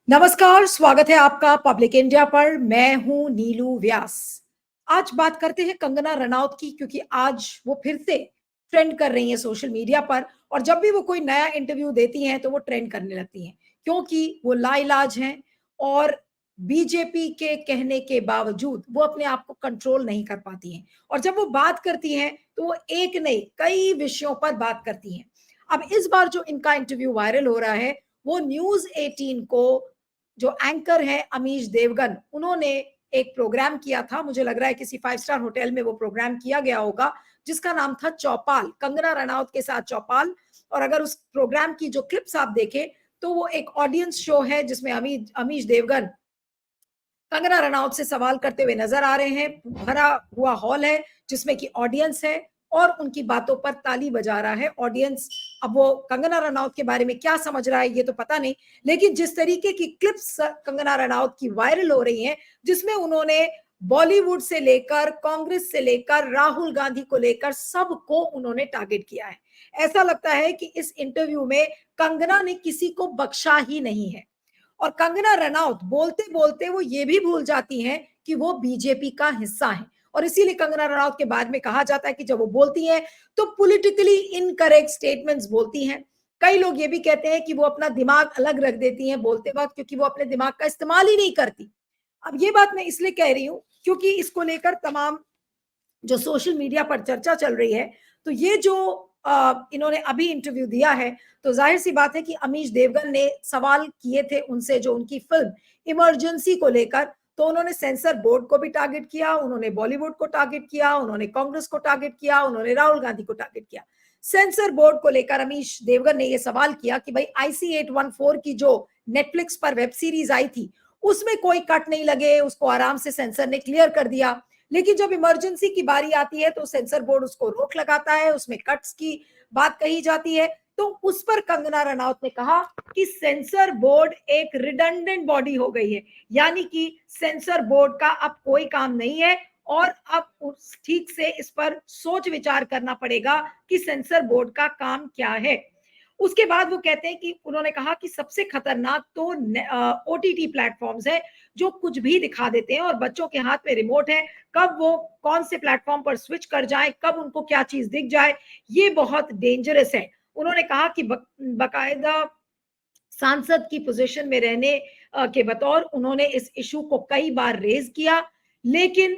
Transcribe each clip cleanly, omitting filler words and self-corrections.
नमस्कार, स्वागत है आपका पब्लिक इंडिया पर। मैं हूं नीलू व्यास। आज बात करते हैं कंगना रनौत की, क्योंकि आज वो फिर से ट्रेंड कर रही हैं सोशल मीडिया पर। और जब भी वो कोई नया इंटरव्यू देती हैं तो वो ट्रेंड करने लगती हैं, क्योंकि वो लाइलाज हैं और बीजेपी के कहने के बावजूद वो अपने आप को कंट्रोल नहीं कर पाती हैं। और जब वो बात करती हैं तो वो एक नहीं कई विषयों पर बात करती हैं। अब इस बार जो इनका इंटरव्यू वायरल हो रहा है, वो न्यूज 18 को जो एंकर है अमीश देवगन, उन्होंने एक प्रोग्राम किया था। मुझे लग रहा है किसी 5 स्टार होटल में वो प्रोग्राम किया गया होगा, जिसका नाम था चौपाल, कंगना रनौत के साथ चौपाल। और अगर उस प्रोग्राम की जो क्लिप्स आप देखें तो वो एक ऑडियंस शो है, जिसमें अमीश देवगन कंगना रनौत से सवाल करते हुए नजर आ रहे हैं। भरा हुआ हॉल है जिसमें कि ऑडियंस है और उनकी बातों पर ताली बजा रहा है ऑडियंस। अब वो कंगना रनौत के बारे में क्या समझ रहा है ये तो पता नहीं, लेकिन जिस तरीके की क्लिप्स कंगना रनौत की वायरल हो रही हैं, जिसमें उन्होंने बॉलीवुड से लेकर कांग्रेस से लेकर राहुल गांधी को लेकर सबको उन्होंने टारगेट किया है। ऐसा लगता है कि इस इंटरव्यू में कंगना ने किसी को बख्शा ही नहीं है। और कंगना रनौत बोलते बोलते वो ये भी भूल जाती हैं कि वो बीजेपी का हिस्सा है। और इसीलिए कंगना रनौत के बारे में कहा जाता है कि जब वो बोलती हैं तो पॉलिटिकली इनकरेक्ट स्टेटमेंट्स बोलती हैं। कई लोग ये भी कहते हैं कि वो अपना दिमाग अलग रख देती हैं बोलते वक्त, क्योंकि वो अपने दिमाग का इस्तेमाल ही नहीं करती। अब ये बात मैं इसलिए कह रही हूं क्योंकि इसको लेकर तमाम जो सोशल मीडिया पर चर्चा चल रही है, तो ये जो इन्होंने अभी इंटरव्यू दिया है, तो जाहिर सी बात है कि अमीश देवगन ने सवाल किए थे उनसे जो उनकी फिल्म इमरजेंसी को लेकर। तो उन्होंने सेंसर बोर्ड को भी टारगेट किया, उन्होंने बॉलीवुड को टारगेट किया, उन्होंने कांग्रेस को टारगेट किया, उन्होंने राहुल गांधी को टारगेट किया। सेंसर बोर्ड को लेकर अमीश देवगन ने यह सवाल किया कि भाई IC-814 की जो नेटफ्लिक्स पर वेब सीरीज आई थी, उसमें कोई कट नहीं लगे, उसको आराम से सेंसर ने क्लियर कर दिया। लेकिन जब इमरजेंसी की बारी आती है तो सेंसर बोर्ड उसको रोक लगाता है, उसमें कट्स की बात कही जाती है। तो उस पर कंगना रनौत ने कहा कि सेंसर बोर्ड एक रिडंडेंट बॉडी हो गई है, यानी कि सेंसर बोर्ड का अब कोई काम नहीं है और अब ठीक से इस पर सोच विचार करना पड़ेगा कि सेंसर बोर्ड का काम क्या है। उसके बाद वो कहते हैं कि उन्होंने कहा कि सबसे खतरनाक तो OTT प्लेटफॉर्म्स है, जो कुछ भी दिखा देते हैं और बच्चों के हाथ में रिमोट है, कब वो कौन से प्लेटफॉर्म पर स्विच कर जाए, कब उनको क्या चीज दिख जाए, ये बहुत डेंजरस है। उन्होंने कहा कि बकायदा सांसद की पोजीशन में रहने के बतौर उन्होंने इस इशू को कई बार रेज किया, लेकिन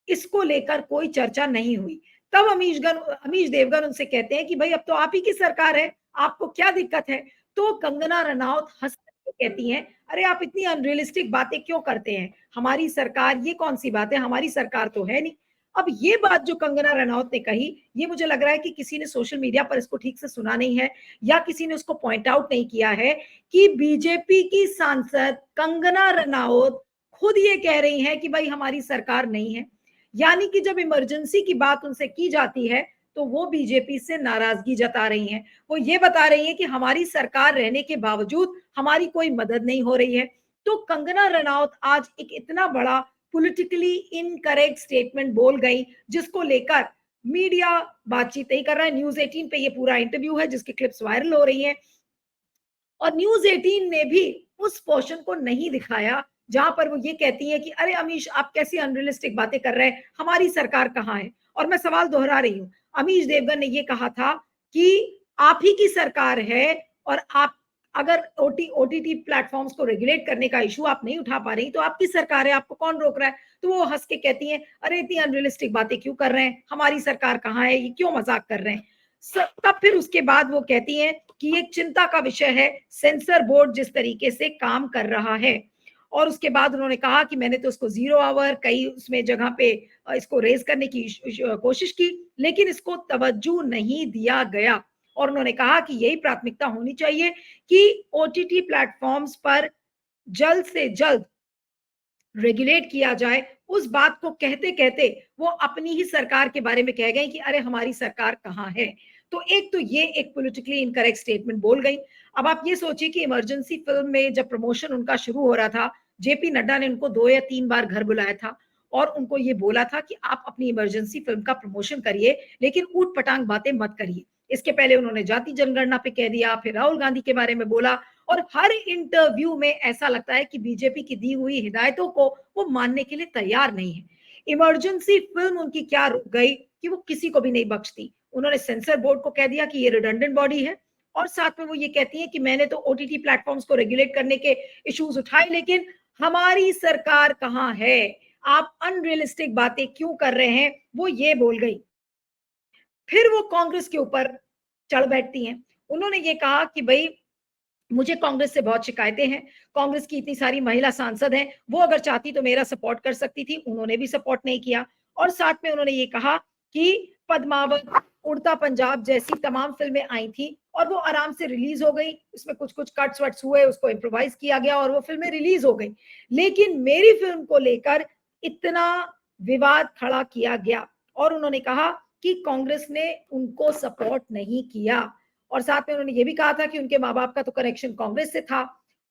इसको लेकर कोई चर्चा नहीं हुई। तब अमीश देवगन उनसे कहते हैं कि भाई अब तो आप ही की सरकार है, आपको क्या दिक्कत है। तो कंगना रनौत हंस कहती हैं, अरे आप इतनी अनरियलिस्टिक बातें क्यों करते हैं, हमारी सरकार, ये कौन सी बात है, हमारी सरकार तो है नहीं। अब ये बात जो कंगना रनौत ने कही, ये मुझे लग रहा है कि किसी ने सोशल मीडिया पर इसको ठीक से सुना नहीं है, या किसी ने उसको पॉइंट आउट नहीं किया है कि बीजेपी की सांसद कंगना रनौत खुद ये कह रही हैं कि भाई हमारी सरकार नहीं है। यानी कि जब इमरजेंसी की बात उनसे की जाती है तो वो बीजेपी से नाराजगी जता रही हैं। वो ये बता रही हैं कि हमारी सरकार रहने के बावजूद हमारी कोई मदद नहीं हो रही है। तो कंगना रनौत आज एक इतना बड़ा पॉलिटिकली इनकरेक्ट स्टेटमेंट बोल गई, जिसको लेकर मीडिया बातचीत नहीं कर रहा है। न्यूज 18 पे ये पूरा इंटरव्यू है जिसकी क्लिप्स वायरल हो रही हैं। और न्यूज 18 ने भी उस पोर्शन को नहीं दिखाया जहां पर वो ये कहती है कि अरे अमीश आप कैसी अनरियलिस्टिक बातें कर रहे हैं, हमारी सरकार कहाँ है। और मैं सवाल दोहरा रही हूँ, अमीश देवगन ने ये कहा था कि आप ही की सरकार है और आप अगर OTT प्लेटफॉर्म्स को रेगुलेट करने का इशू आप नहीं उठा पा रही तो आपकी सरकार है, आपको कौन रोक रहा है। तो वो हंस के कहती हैं, अरे इतनी अनरियलिस्टिक बातें क्यों कर रहे हैं, हमारी सरकार कहाँ है, ये क्यों मजाक कर रहे हैं। तब फिर उसके बाद वो कहती हैं कि एक चिंता का विषय है सेंसर बोर्ड जिस तरीके से काम कर रहा है। और उसके बाद उन्होंने कहा कि मैंने तो उसको 0 आवर कई उसमें जगह पे इसको रेज करने की कोशिश की, लेकिन इसको तवज्जो नहीं दिया गया। और उन्होंने कहा कि यही प्राथमिकता होनी चाहिए कि OTT प्लेटफॉर्म्स पर जल्द से जल्द रेगुलेट किया जाए। उस बात को कहते कहते वो अपनी ही सरकार के बारे में कह गई कि अरे हमारी सरकार कहाँ है। तो एक तो ये एक पॉलिटिकली इनकरेक्ट स्टेटमेंट बोल गई। अब आप ये सोचिए कि इमरजेंसी फिल्म में जब प्रमोशन उनका शुरू हो रहा था, JP नड्डा ने उनको 2 या 3 बार घर बुलाया था और उनको ये बोला था कि आप अपनी इमरजेंसी फिल्म का प्रमोशन करिए, लेकिन ऊट पटांग बातें मत करिए। इसके पहले उन्होंने जाति जनगणना पे कह दिया, फिर राहुल गांधी के बारे में बोला और हर इंटरव्यू में ऐसा लगता है कि बीजेपी की दी हुई हिदायतों को वो मानने के लिए तैयार नहीं है। इमरजेंसी फिल्म उनकी क्या रुक गई कि वो किसी को भी नहीं बख्शती। उन्होंने सेंसर बोर्ड को कह दिया कि ये रिडंडेंट बॉडी है और साथ में वो ये कहती है कि मैंने तो ओटीटी प्लेटफॉर्म्स को रेगुलेट करने के इश्यूज उठाए, लेकिन हमारी सरकार कहाँ है, आप अनरियलिस्टिक बातें क्यों कर रहे हैं, वो ये बोल गई। फिर वो कांग्रेस के ऊपर चढ़ बैठती हैं। उन्होंने ये कहा कि भाई मुझे कांग्रेस से बहुत शिकायतें हैं, कांग्रेस की इतनी सारी महिला सांसद हैं, वो अगर चाहती तो मेरा सपोर्ट कर सकती थी, उन्होंने भी सपोर्ट नहीं किया। और साथ में उन्होंने ये कहा कि पद्मावत, उड़ता पंजाब जैसी तमाम फिल्में आई थी और वो आराम से रिलीज हो गई, उसमें कुछ कुछ कट्स वट्स हुए, उसको इम्प्रोवाइज किया गया और वो फिल्में रिलीज हो गई। लेकिन मेरी फिल्म को लेकर इतना विवाद खड़ा किया गया और उन्होंने कहा कि कांग्रेस ने उनको सपोर्ट नहीं किया और साथ में उन्होंने ये भी कहा था कि उनके माँ बाप का तो कनेक्शन कांग्रेस से था।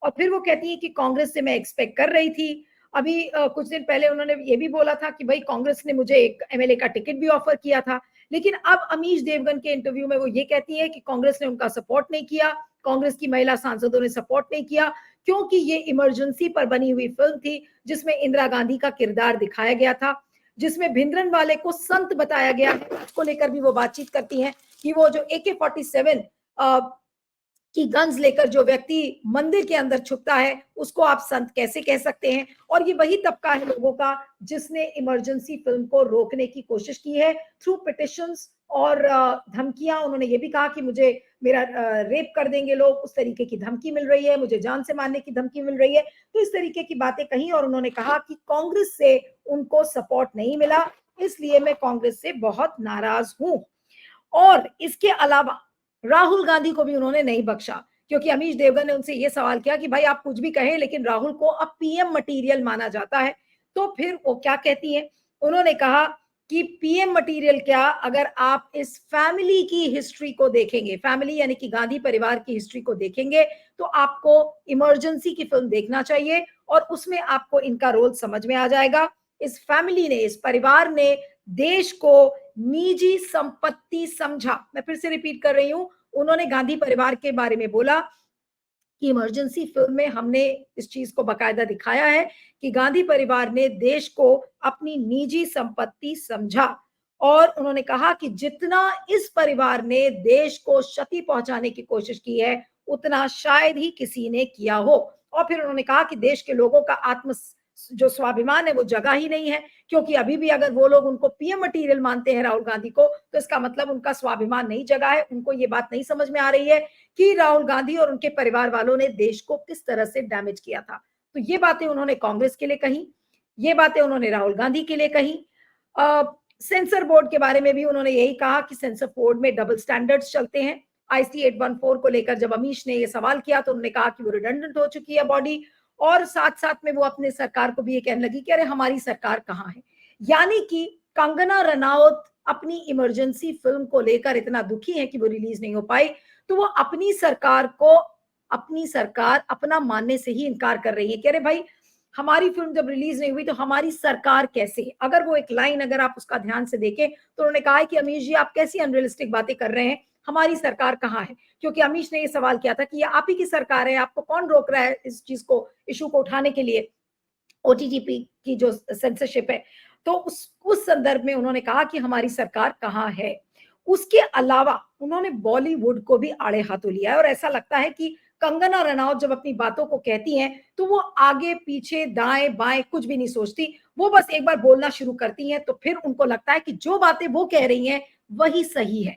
और फिर वो कहती है कि कांग्रेस से मैं एक्सपेक्ट कर रही थी। अभी कुछ दिन पहले उन्होंने ये भी बोला था कि भाई कांग्रेस ने मुझे एक एमएलए का टिकट भी ऑफर किया था। लेकिन अब अमीश देवगन के इंटरव्यू में वो ये कहती है कि कांग्रेस ने उनका सपोर्ट नहीं किया, कांग्रेस की महिला सांसदों ने सपोर्ट नहीं किया, क्योंकि ये इमरजेंसी पर बनी हुई फिल्म थी जिसमें इंदिरा गांधी का किरदार दिखाया गया था, जिसमें भिंद्रनवाले को संत बताया गया है। उसको लेकर भी वो बातचीत करती हैं कि वो जो AK-47 की गन्स लेकर जो व्यक्ति मंदिर के अंदर छुपता है उसको आप संत कैसे कह सकते हैं। और ये वही तबका है लोगों का जिसने इमरजेंसी फिल्म को रोकने की कोशिश की है थ्रू पिटिशंस और धमकियां। उन्होंने ये भी कहा कि मुझे मेरा रेप कर देंगे लोग, उस तरीके की धमकी मिल रही है, मुझे जान से मारने की धमकी मिल रही है। तो इस तरीके की बातें कही और उन्होंने कहा कि कांग्रेस से उनको सपोर्ट नहीं मिला, इसलिए मैं कांग्रेस से बहुत नाराज हूं। और इसके अलावा राहुल गांधी को भी उन्होंने नहीं बख्शा, क्योंकि अमीश देवगन ने उनसे यह सवाल किया कि भाई आप कुछ भी कहें लेकिन राहुल को अब पीएम मटेरियल माना जाता है। तो फिर वो क्या कहती हैं, उन्होंने कहा कि पीएम मटेरियल क्या, अगर आप इस फैमिली की हिस्ट्री को देखेंगे, फैमिली यानी कि गांधी परिवार की हिस्ट्री को देखेंगे, तो आपको इमरजेंसी की फिल्म देखना चाहिए और उसमें आपको इनका रोल समझ में आ जाएगा। इस फैमिली ने, इस परिवार ने देश को निजी संपत्ति समझा। मैं फिर से रिपीट कर रही हूं, उन्होंने गांधी परिवार के बारे में बोला कि इमरजेंसी फिल्म में हमने इस चीज को बकायदा दिखाया है कि गांधी परिवार ने देश को अपनी निजी संपत्ति समझा। और उन्होंने कहा कि जितना इस परिवार ने देश को क्षति पहुंचाने की कोशिश की है उतना शायद ही किसी ने किया हो। और फिर उन्होंने कहा कि देश के लोगों का आत्म जो स्वाभिमान है वो जगह ही नहीं है, क्योंकि अभी भी अगर वो लोग उनको पीएम मटेरियल मानते हैं राहुल गांधी को, तो इसका मतलब उनका स्वाभिमान नहीं जगा है। उनको ये बात नहीं समझ में आ रही है कि राहुल गांधी और उनके परिवार वालों ने देश को किस तरह से डैमेज किया था। तो ये बातें उन्होंने कांग्रेस के लिए कही, ये बातें उन्होंने राहुल गांधी के लिए कही। सेंसर बोर्ड के बारे में भी उन्होंने यही कहा कि सेंसर बोर्ड में डबल स्टैंडर्ड्स चलते हैं। IC 814 को लेकर जब अमीश ने ये सवाल किया तो उन्होंने कहा कि वो रिडंडेंट हो चुकी है बॉडी, और साथ साथ में वो अपने सरकार को भी ये कहने लगी कि अरे हमारी सरकार कहाँ है। यानी कि कंगना रनौत अपनी इमरजेंसी फिल्म को लेकर इतना दुखी है कि वो रिलीज नहीं हो पाई, तो वो अपनी सरकार अपना मानने से ही इनकार कर रही है कि अरे भाई हमारी फिल्म जब रिलीज नहीं हुई तो हमारी सरकार कैसे। अगर वो एक लाइन अगर आप उसका ध्यान से देखें तो उन्होंने कहा है कि अमीश जी आप कैसी अनरियलिस्टिक बातें कर रहे हैं, हमारी सरकार कहाँ है। क्योंकि अमीश ने ये सवाल किया था कि ये आप ही की सरकार है, आपको कौन रोक रहा है इस चीज को, इशू को उठाने के लिए, OTT की जो सेंसरशिप है। तो उस संदर्भ में उन्होंने कहा कि हमारी सरकार कहाँ है। उसके अलावा उन्होंने बॉलीवुड को भी आड़े हाथों लिया है और ऐसा लगता है कि कंगना रनौत जब अपनी बातों को कहती हैं तो वो आगे पीछे दाएं बाएं कुछ भी नहीं सोचती, वो बस एक बार बोलना शुरू करती हैं तो फिर उनको लगता है कि जो बातें वो कह रही हैं वही सही है।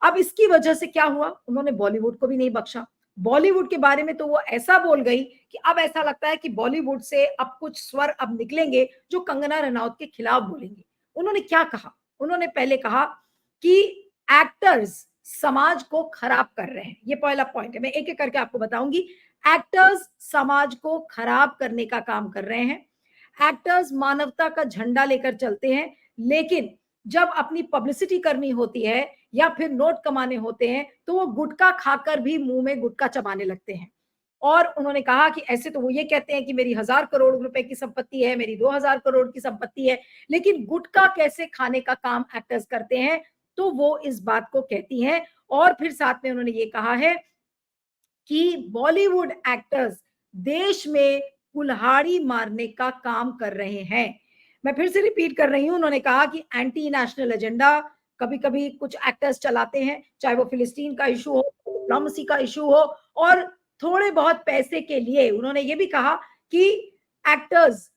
अब इसकी वजह से क्या हुआ, उन्होंने बॉलीवुड को भी नहीं बख्शा। बॉलीवुड के बारे में तो वो ऐसा बोल गई कि अब ऐसा लगता है कि बॉलीवुड से अब कुछ स्वर अब निकलेंगे जो कंगना रनौत के खिलाफ बोलेंगे। उन्होंने क्या कहा, उन्होंने पहले कहा कि एक्टर्स समाज को खराब कर रहे हैं। ये पहला पॉइंट है, मैं एक एक करके आपको बताऊंगी। एक्टर्स समाज को खराब करने का काम कर रहे हैं। एक्टर्स मानवता का झंडा लेकर चलते हैं, लेकिन जब अपनी पब्लिसिटी करनी होती है या फिर नोट कमाने होते हैं तो वो गुटखा खाकर भी मुंह में गुटखा चबाने लगते हैं। और उन्होंने कहा कि ऐसे तो वो ये कहते हैं कि मेरी 1000 करोड़ रुपए की संपत्ति है, मेरी 2000 करोड़ की संपत्ति है, लेकिन गुटखा कैसे खाने का काम एक्टर्स करते हैं, तो वो इस बात को कहती हैं। और फिर साथ में उन्होंने ये कहा है कि बॉलीवुड एक्टर्स देश में कुल्हाड़ी मारने का काम कर रहे हैं। मैं फिर से रिपीट कर रही हूँ, उन्होंने कहा कि एंटी नेशनल एजेंडा कभी-कभी कुछ एक्टर्स चलाते हैं, चाहे वो फिलिस्तीन का इश्यू हो, डिप्लोमेसी का इश्यू हो और थोड़े बहुत पैसे के लिए उन्होंने ये भी कहा कि एक्टर्स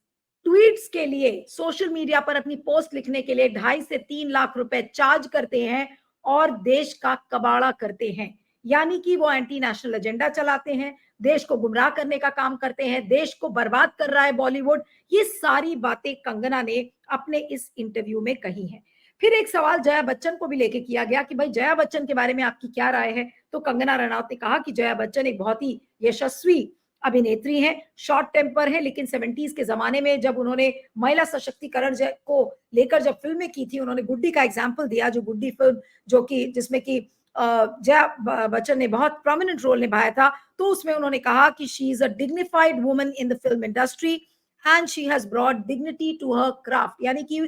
ट्वीट्स के लिए सोशल मीडिया पर अपनी पोस्ट लिखने के लिए 2.5 से 3 लाख रुपए चार्ज करते हैं और देश का कबाड़ा करते हैं। यानी कि वो एंटी नेशनल एजेंडा चलाते हैं, देश को गुमराह करने का काम करते हैं, देश को बर्बाद कर रहा है बॉलीवुड। ये सारी बातें कंगना ने अपने इस इंटरव्यू में कही हैं। फिर एक सवाल जया बच्चन को भी लेके किया गया कि भाई जया बच्चन के बारे में आपकी क्या राय है? तो कंगना रनौत ने कहा कि जया बच्चन एक बहुत ही यशस्वी अभिनेत्री हैं, शॉर्ट टेम्पर है, लेकिन 70s के ज़माने में जब उन्होंने महिला सशक्तिकरण को लेकर जब फ़िल्में की थी, उन्होंने गुड्डी का एग्ज़ाम्पल दिया, जो गुड्डी फ़िल्म जो कि जिसमें कि जया बच्चन ने बहुत प्रोमिनेंट रोल निभाया था, तो उसमें उन्होंने कहा कि she is a dignified woman in the film industry and she has brought dignity to her craft. यानी कि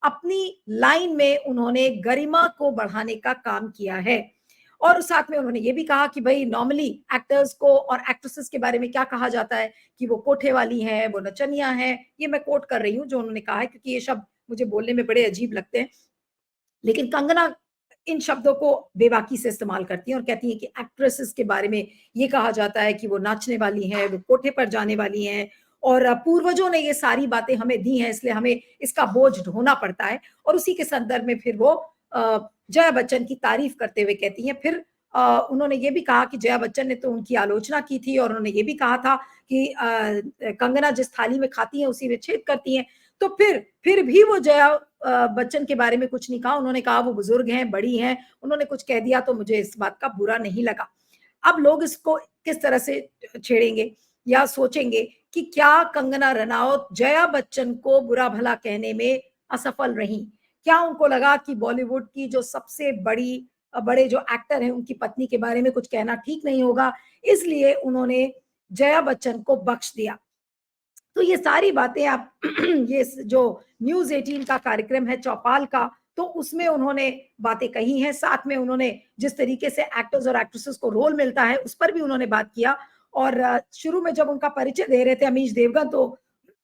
अपनी लाइन में उन्होंने गरिमा को बढ़ाने का काम किया है। और साथ में उन्होंने ये भी कहा कि भई नॉर्मली एक्टर्स को और एक्ट्रेसेस के बारे में क्या कहा जाता है कि वो कोठे वाली हैं, वो नचनिया हैं। ये मैं कोट कर रही हूँ जो उन्होंने कहा है क्योंकि ये शब्द मुझे बोलने में बड़े अजीब लगते हैं। लेकिन कंगना इन शब्दों को बेबाकी से इस्तेमाल करती हैं और कहती हैं कि एक्ट्रेसेस के बारे में ये कहा जाता है कि वो नाचने वाली हैं, वो कोठे पर जाने वाली हैं और पूर्वजों ने ये सारी बातें हमें दी हैं, इसलिए हमें इसका बोझ ढोना पड़ता है। और उसी के संदर्भ में फिर वो जया बच्चन की तारीफ करते हुए कहती हैं। फिर उन्होंने ये भी कहा कि जया बच्चन ने तो उनकी आलोचना की थी और उन्होंने ये भी कहा था कि कंगना जिस थाली में खाती हैं उसी में छेद करती हैं। तो फिर भी वो जया बच्चन के बारे में कुछ नहीं कहा। उन्होंने कहा वो बुजुर्ग हैं, बड़ी हैं, उन्होंने कुछ कह दिया तो मुझे इस बात का बुरा नहीं लगा। अब लोग इसको किस तरह से छेड़ेंगे या सोचेंगे कि क्या कंगना रनौत जया बच्चन को बुरा-भला कहने में असफल रहीं? क्या उनको लगा कि बॉलीवुड की जो सबसे बड़े जो एक्टर हैं उनकी पत्नी के बारे में कुछ कहना ठीक नहीं होगा, इसलिए उन्होंने जया बच्चन को बख्श दिया। तो ये सारी बातें आप ये जो न्यूज़ 18 का कार्यक्रम है चौपाल का, तो उसमें उन्होंने बातें कही हैं। साथ में उन्होंने जिस तरीके से एक्टर्स और एक्ट्रेसेस को रोल मिलता है, उस पर भी उन्होंने बात किया और शुरू में जब उनका परिचय दे रहे थे अमीश देवगन तो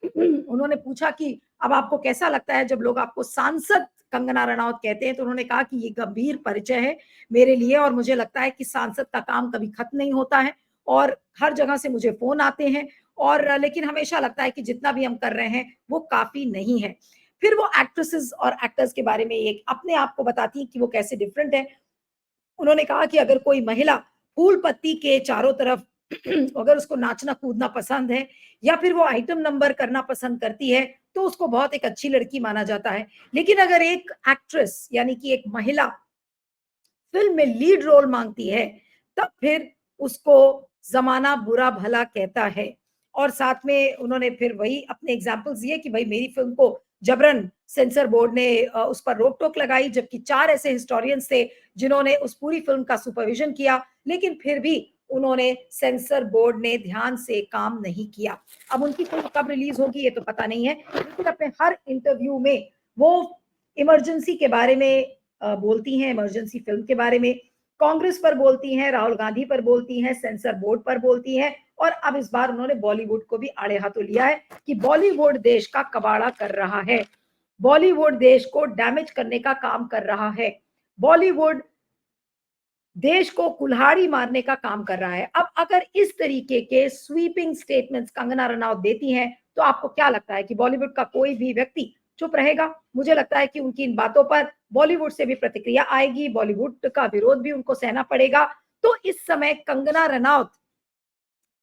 उन्होंने पूछा कि अब आपको कैसा लगता है जब लोग आपको सांसद कंगना रनौत कहते हैं? तो उन्होंने कहा कि ये गंभीर परिचय है मेरे लिए और मुझे लगता है कि सांसद का काम कभी खत्म नहीं होता है और हर जगह से मुझे फ़ोन आते हैं और लेकिन हमेशा लगता है कि जितना भी हम कर रहे हैं वो काफ़ी नहीं है। फिर वो एक्ट्रेसेस और एक्टर्स के बारे में एक अपने आप को बताती हैं कि वो कैसे डिफरेंट हैं। उन्होंने कहा कि अगर कोई महिला फूल पत्ती के चारों तरफ अगर उसको नाचना कूदना पसंद है या फिर वो आइटम नंबर करना पसंद करती है तो उसको बहुत एक अच्छी लड़की माना जाता है। लेकिन अगर एक एक्ट्रेस यानी कि एक महिला फ़िल्म में लीड रोल माँगती है, तब फिर उसको ज़माना बुरा भला कहता है। और साथ में उन्होंने फिर वही अपने एग्ज़ाम्पल्स दिए कि भई मेरी फ़िल्म को जबरन सेंसर बोर्ड ने उस पर रोक-टोक लगाई, जबकि 4 ऐसे हिस्टोरियंस थे, जिन्होंने उस पूरी फ़िल्म का सुपरविज़न किया, लेकिन फिर भी उन्होंने सेंसर बोर्ड ने ध्यान से काम नहीं किया। अब उनकी फ़िल्म कब रिलीज़ होगी ये तो पता नहीं है, लेकिन अपने हर इंटरव्यू में वो इमरजेंसी के बारे में बोलती हैं, इमरजेंसी फ़िल्म के बारे में, कांग्रेस पर बोलती हैं, राहुल गांधी पर बोलती हैं, सेंसर बोर्ड पर बोलती हैं और अब इस बार उन्होंने बॉलीवुड को भी आड़े हाथों लिया है कि बॉलीवुड देश का कबाड़ा कर रहा है। बॉलीवुड देश को डैमेज करने का काम कर रहा है। बॉलीवुड देश को कुल्हाड़ी मारने का काम कर रहा है। अब अगर इस तरीके के स्वीपिंग स्टेटमेंट्स कंगना रनौत देती हैं, तो आपको क्या लगता है कि बॉलीवुड का कोई भी व्यक्ति चुप रहेगा? मुझे लगता है कि उनकी इन बातों पर बॉलीवुड से भी प्रतिक्रिया आएगी, बॉलीवुड का विरोध भी उनको सहना पड़ेगा। तो इस समय कंगना रनौत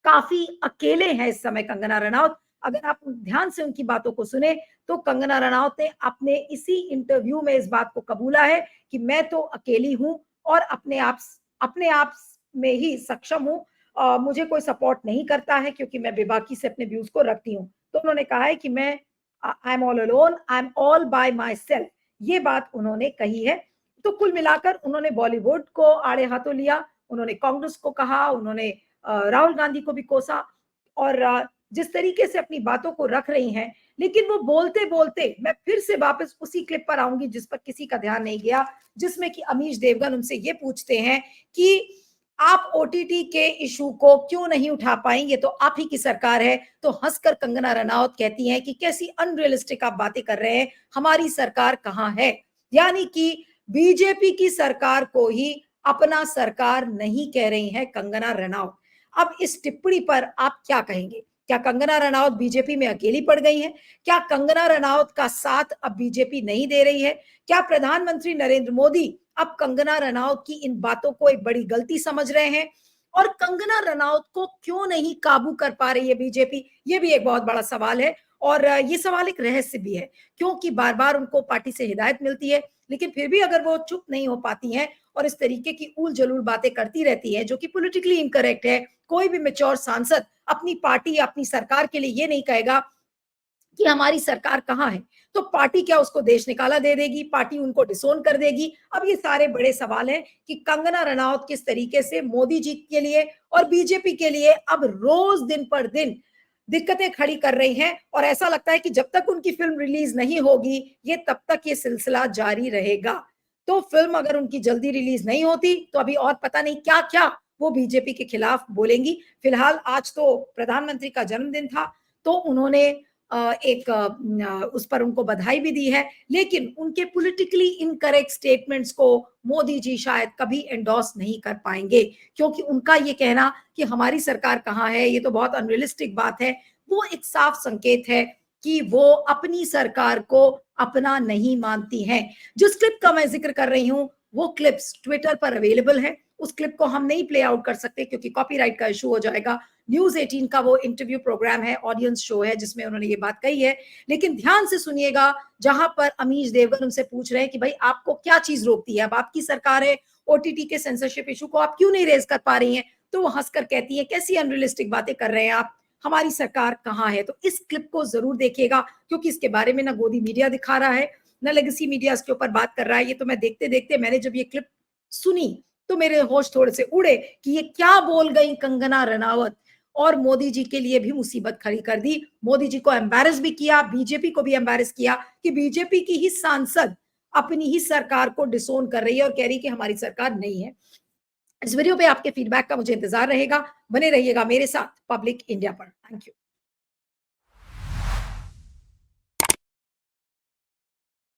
काफ़ी अकेले हैं इस समय कंगना रनौत। अगर आप ध्यान से उनकी बातों को सुने, तो कंगना रनौत ने अपने इसी इंटरव्यू में इस बात को कबूला है कि मैं तो अकेली हूँ और अपने आप में ही सक्षम हूँ। मुझे कोई सपोर्ट नहीं करता है क्योंकि मैं बेबाकी से अपने व्यूज़ को रखती हूँ। तो उन्होंने कहा है कि मैं I am all alone, I am all by myself. ये बात उन्होंने कही है। तो कुल मिलाकर उन्होंने बॉलीवुड को आड़े हाथों लिया, उन्होंने कांग्रेस को कहा, उन्होंने राहुल गांधी को भी कोसा और जिस तरीके से अपनी बातों को रख रही हैं, लेकिन वो बोलते बोलते मैं फिर से वापस उसी क्लिप पर आऊंगी जिस पर किसी का ध्यान नहीं गया, जिसमें कि अमीश देवगन उनसे ये पूछते हैं कि आप ओटीटी के इशू को क्यों नहीं उठा पाई, ये तो आप ही की सरकार है। तो हंसकर कंगना रनौत कहती हैं कि कैसी अनरियलिस्टिक आप बातें कर रहे हैं, हमारी सरकार कहां है। यानी कि बीजेपी की सरकार को ही अपना सरकार नहीं कह रही है कंगना रनौत। अब इस टिप्पणी पर आप क्या कहेंगे? क्या कंगना रनौत बीजेपी में अकेली पड़ गई हैं? क्या कंगना रनौत का साथ अब बीजेपी नहीं दे रही है? क्या प्रधानमंत्री नरेंद्र मोदी अब कंगना रनौत की इन बातों को एक बड़ी गलती समझ रहे हैं? और कंगना रनौत को क्यों नहीं काबू कर पा रही है बीजेपी? ये भी एक बहुत बड़ा सवाल है, और ये सवाल एक रहस्य भी है, क्योंकि बार बार उनको पार्टी से हिदायत मिलती है, लेकिन फिर भी अगर वो चुप नहीं हो पाती हैं और इस तरीके की उल जलूल बातें करती रहती है जो कि पॉलिटिकली इनकरेक्ट है। कोई भी मेच्योर सांसद अपनी पार्टी या अपनी सरकार के लिए ये नहीं कहेगा कि हमारी सरकार कहां है, तो पार्टी क्या उसको देश निकाला दे देगी, पार्टी उनको डिसोन कर देगी। अब ये सारे बड़े सवाल हैं कि कंगना रनौत किस तरीके से मोदी जी के लिए और बीजेपी के लिए अब रोज दिन पर दिन दिक्कतें खड़ी कर रही हैं, और ऐसा लगता है कि जब तक उनकी फिल्म रिलीज नहीं होगी ये तब तक ये सिलसिला जारी रहेगा। तो फिल्म अगर उनकी जल्दी रिलीज नहीं होती तो अभी और पता नहीं क्या क्या वो बीजेपी के खिलाफ बोलेंगी। फिलहाल आज तो प्रधानमंत्री का जन्मदिन था, तो उन्होंने एक उस पर उनको बधाई भी दी है, लेकिन उनके पॉलिटिकली इनकरेक्ट स्टेटमेंट्स को मोदी जी शायद कभी एंडोर्स नहीं कर पाएंगे, क्योंकि उनका ये कहना कि हमारी सरकार कहां है, ये तो बहुत अनरियलिस्टिक बात है। वो एक साफ संकेत है कि वो अपनी सरकार को अपना नहीं मानती हैं। जिस क्लिप का मैं जिक्र कर रही हूं वो क्लिप्स ट्विटर पर अवेलेबल है। उस क्लिप को हम नहीं प्ले आउट कर सकते क्योंकि कॉपीराइट का इशू हो जाएगा। न्यूज 18 का वो इंटरव्यू प्रोग्राम है, ऑडियंस शो है, जिसमें उन्होंने ये बात कही है। लेकिन ध्यान से सुनिएगा, जहां पर अमीश देवगन उनसे पूछ रहे हैं कि भाई आपको क्या चीज रोकती है, अब आपकी सरकार है, ओटीटी के सेंसरशिप इशू को आप क्यों नहीं रेज कर पा रही हैं? तो वो हंसकर कहती है कैसी अनरियलिस्टिक बातें कर रहे हैं आप, हमारी सरकार कहां है। तो इस क्लिप को जरूर देखिएगा, क्योंकि इसके बारे में ना गोदी मीडिया दिखा रहा है ना लेगेसी मीडिया इसके ऊपर बात कर रहा है। ये तो मैं देखते देखते मैंने जब ये क्लिप सुनी तो मेरे होश थोड़े से उड़े कि ये क्या बोल गई कंगना रनावत, और मोदी जी के लिए भी मुसीबत खड़ी कर दी। मोदी जी को एम्बैरेस भी किया, बीजेपी को भी एम्बैरेस किया कि बीजेपी की ही सांसद अपनी ही सरकार को डिसोन कर रही है और कह रही है कि हमारी सरकार नहीं है। इस वीडियो पे आपके फीडबैक का मुझे इंतजार रहेगा। बने रहिएगा मेरे साथ पब्लिक इंडिया पर। Thank you.